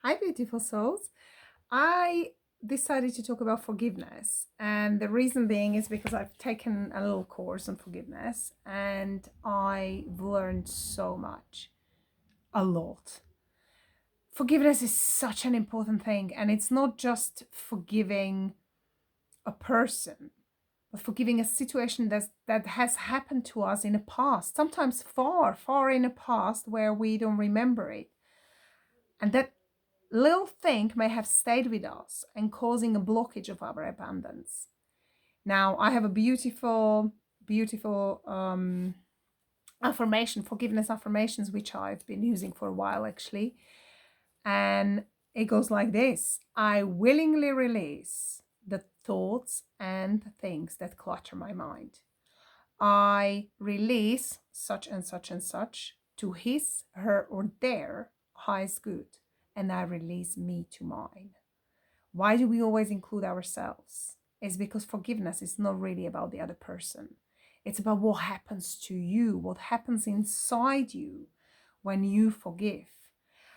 Hi, beautiful souls. I decided to talk about forgiveness, and the reason being is because I've taken a little course on forgiveness and I've learned so much, a lot. Forgiveness is such an important thing, and it's not just forgiving a person, but forgiving a situation that has happened to us in the past, sometimes far, far in the past where we don't remember it. And that little thing may have stayed with us and causing a blockage of our abundance. Now, I have a beautiful, beautiful affirmation, forgiveness affirmations, which I've been using for a while actually. And it goes like this: I willingly release the thoughts and things that clutter my mind. I release such and such and such to his, her, or their highest good, and I release me to mine. Why do we always include ourselves? It's because forgiveness is not really about the other person. It's about what happens to you, what happens inside you when you forgive.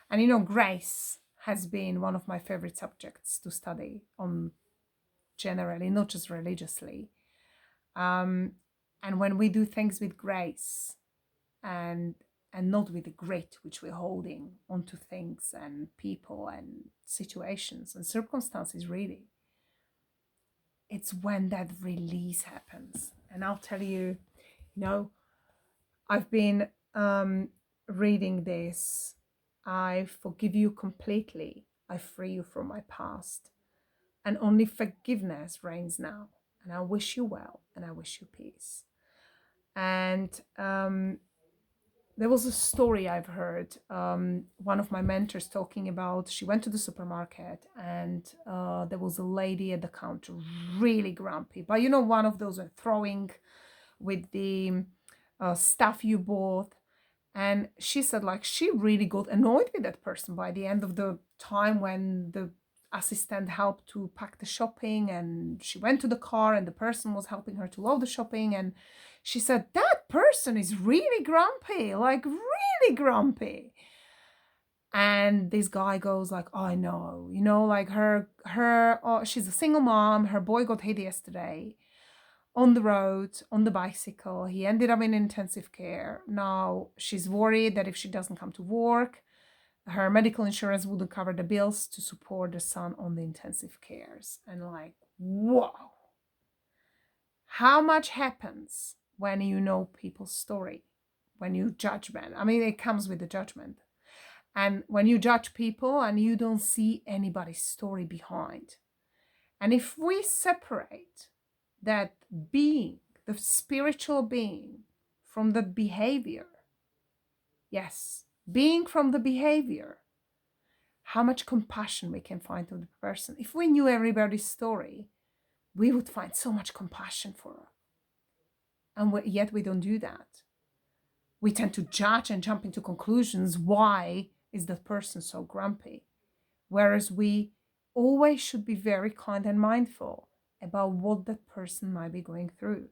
And grace has been one of my favorite subjects to study on generally, not just religiously. And when we do things with grace and not with the grit which we're holding onto things and people and situations and circumstances, really, it's when that release happens. And I'll tell you, I've been reading this. I forgive you completely. I free you from my past. And only forgiveness reigns now. And I wish you well and I wish you peace. And there was a story I've heard. One of my mentors talking about, she went to the supermarket and there was a lady at the counter, really grumpy. But one of those throwing with the stuff you bought. And she said, like, she really got annoyed with that person by the end of the time when the assistant helped to pack the shopping, and she went to the car and the person was helping her to load the shopping. And she said, that person is really grumpy, like really grumpy. And this guy goes like, oh, I know, like she's a single mom. Her boy got hit yesterday on the road, on the bicycle. He ended up in intensive care. Now she's worried that if she doesn't come to work, her medical insurance wouldn't cover the bills to support the son on the intensive cares. And like, whoa. How much happens when you know people's story, when you judge them? I mean, it comes with the judgment. And when you judge people and you don't see anybody's story behind. And if we separate that being, the spiritual being, from the behavior, yes, being from the behavior, how much compassion we can find in the person. If we knew everybody's story, we would find so much compassion for her. And yet we don't do that. We tend to judge and jump into conclusions. Why is that person so grumpy? Whereas we always should be very kind and mindful about what that person might be going through.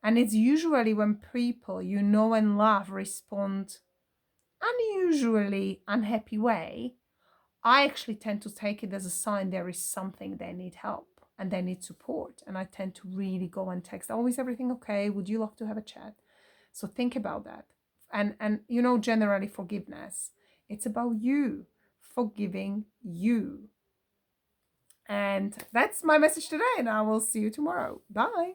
And it's usually when people you know and love respond unusually unhappy way, I actually tend to take it as a sign there is something they need help and they need support. And I tend to really go and text, oh, is everything okay? Would you love to have a chat? So think about that. And generally forgiveness, it's about you forgiving you. And that's my message today, and I will see you tomorrow. Bye.